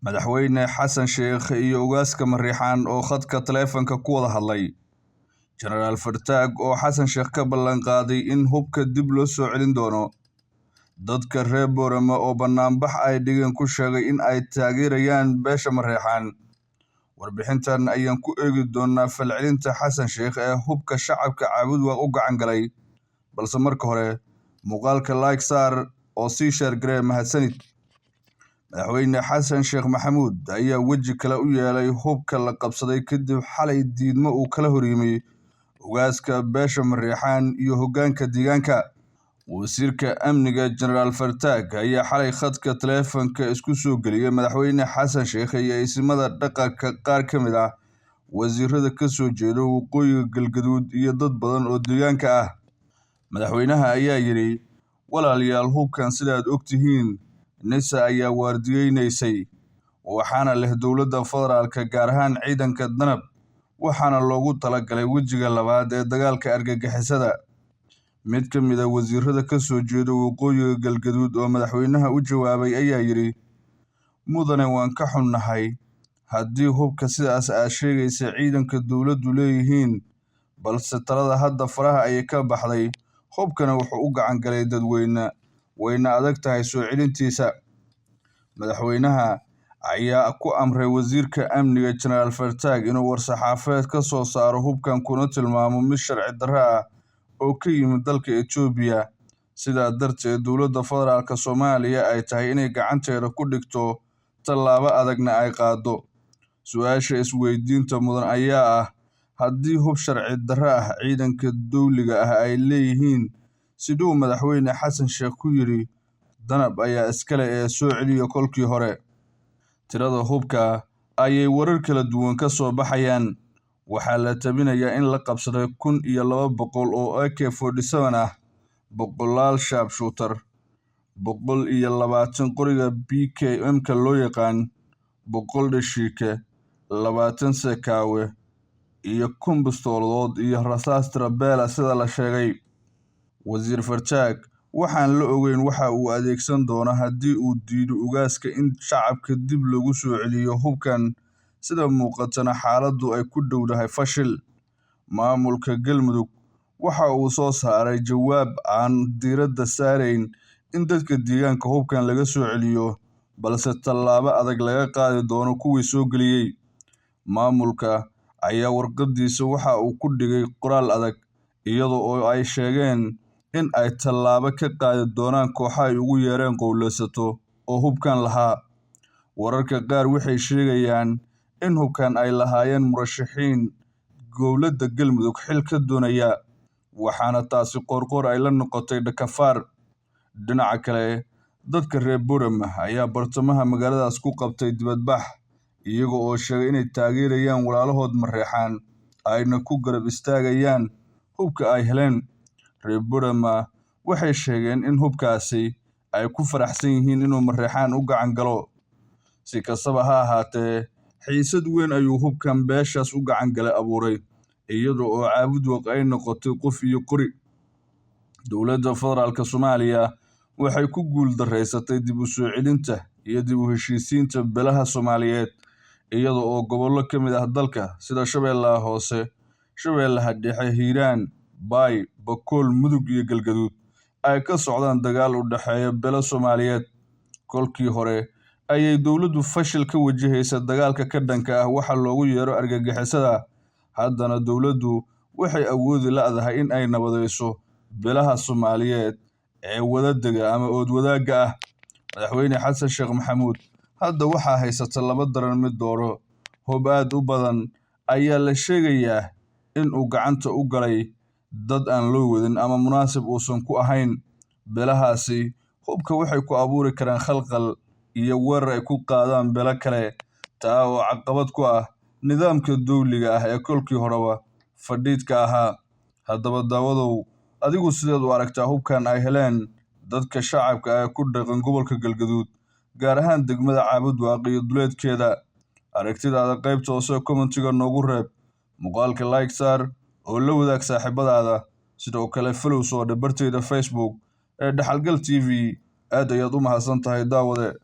madaxweyne xasan sheekh iyo ugaaska Mariixaan oo khadka taleefanka ku wada hadlay. Generaal Fartaag oo xasan sheekh ka ballan qaaday in hubka dib loo soo celin doono. Dadka reer Boorama oo banaanbax ay dhigeen ku sheegay in ay taageerayaan beesha Mariixaan. Warbixintan ayaan ku eegi doonaa falcelinta xasan sheekh ee hubka shacabka caabud waa u gacan galay. Balse marka hore muuqaalka like saar oo sii share garee mahadsanid. Madaxweyne xasan sheekh maxamuud ayaa weji kale u yeelay hubka la qabsaday kadib xalay diidmo uu kala horyimay ugaaska beesha Mariixaan iyo hoggaanka deegaanka. Wasiirka amniga Generaal Fartaag ayaa xalay khadka taleefanka isku soo geliyay madaxweyne xasan sheekh iyo ismada dhaqanka qaar ka mid ah wasiirada ka soo jeeda waqooyiga Galgaduud iyo dad badan oo deegaanka ah. Madaxweynaha ayaa yiri walaalayaal hubkan sidaad ogtihiin nisa ayaa waardiyeynaysay waxaana leh dowladda federaalka gaar ahaan ciidanka danab waxaana loogu talagalay wejiga labaad ee dagaalka argagixisada. Mid ka mid ah wasiirada ka soo jeeda waqooyiga Galgaduud oo madaxweynaha u jawaabay ayaa yiri mudane waan ka xunnahay haddii hubka sidaas aad sheegaysa ciidanka dowladdu leeyihiin balse talada hadda faraha ayay ka baxday hubkana wuxuu u gacan galay dadweyne wayna adag tahay soo celintiisa. Madaxweynaha ayaa ku amray wasiirka amniga Generaal Fartaag inuu war-saxaafeed ka soo saaro hubkan kuna tilmaamo mid sharci darro ah oo ka yimid dalka Itoobiya. Sidaa darteed dowladda federaalka Soomaaliya ay tahay inay gacanteeda ku dhigto tallaabo adagna ay qaado. Su'aasha isweydiinta mudan ayaa ah haddii hub sharci darro ah ciidanka dowliga ah ay leeyihiin siduu madaxweyne xasan sheekh ku yiri danab ayaa iskale ee soo celiyo kolkii hore. Tirada hubka ayay warar kala duwan ka soo baxayaan. Waxaa la tabinayaa in la qabsaday 1200 oo AK-47 ah, boqolaal sharpshooter, 120 qoriga PKM-ka loo yaqaan, 100 dhashiike, 20 sekaawe, iyo 10 bistooladood iyo rasaas tirabeela sida la sheegay. Wasiir Fartaag waxaan la ogeyn waxa uu adeegsan doono haddii uu diido ugaaska in shacabka dib loogu soo celiyo hubkan. Sida muuqatana xaaladdu ay ku dhowdahay fashil. Maamulka Galmudug waxa uu soo saaray jawaab aan diiradda saarayn in dadka deegaanka hubkan laga soo celiyo balse tallaabo adag laga qaadi doono kuwii soo geliyay. Maamulka ayaa warqadiisa waxa uu ku dhigay qoraal adag iyadoo oo ay sheegeen in ay tallaabo ka qaadi doonaan kooxo ay ugu yeereen qowleysato oo hubkan lahaa. Wararka qaar waxay sheegayaan in hubkan ay lahaayeen murashaxiin dowladda Galmudug xil ka doonaya waxaana taasi qorqor ay la noqotay dhakafaar. Dhinaca kale dadka reer Boorama ayaa bartamaha magaaladaas ku qabtay dibadbax iyaga oo sheegay inay taageerayaan walaalahood Mariixaan ayna ku garab istaagayaan hubka ay heleen. Reer Boorama waxay sheegeen in hubkaasi ay ku faraxsan yihiin inuu Mariixaan u gacan galo. Si kastaba ha ahaatee xiisad weyn ayuu hubkan beeshaas u gacan galay abuuray iyadoo oo caabud waq ay noqotay qof iyo qori. Dowladda federaalka Soomaaliya waxay ku guul dareysatay dib u soo celinta iyo dib u heshiisiinta beelaha Soomaaliyeed iyadoo oo gobollo ka mid ah dalka sida Shabeellaha Hoose, Shabeellaha Dhexe, Hiiraan, Baay, Bakool, Mudug iyo Galgaduud ay ka socdaan dagaal u dhaxeeya beelo Soomaaliyeed. Kolkii hore ayay dowladdu fashil ka wajahaysa dagaalka ka dhanka ah waxa loogu yeero argagixisada. Haddana dowladdu waxay awoodi la'dahay in ay nabadayso beelaha Soomaaliyeed ee wadadega ama ood wadaagga ah. Madaxweyne xasan sheekh maxamuud hadda waxaa haysata laba daran mid dooro. Hub aad u badan ayaa la sheegayaa in uu gacanta u galay dad aan loo wadin ama munaasib uusan ku ahayn. Beelahaasi hubka waxay ku abuuri karaan khalkhal iyo weerar ay ku qaadaan beelo kale taa oo caqabad ku ah nidaamka dowliga ah ee kolkii horeba fadhiidka ahaa. Haddaba daawadow adigu sideed u aragtaa hubkan ay heleen dadka shacabka ah ku dhaqan gobolka Galgaduud gaar ahaan degmada Caabud Waaq iyo duleedkeeda? Aragtidaada qaybta hoose commentiga noogu reeb. Muuqaalka like saar oo la wadaag saaxiibadaada sidoo kale follow soo dhabartayda Facebook ee Dhaxalgal TV. aad ayaad u mahadsan tahay daawade.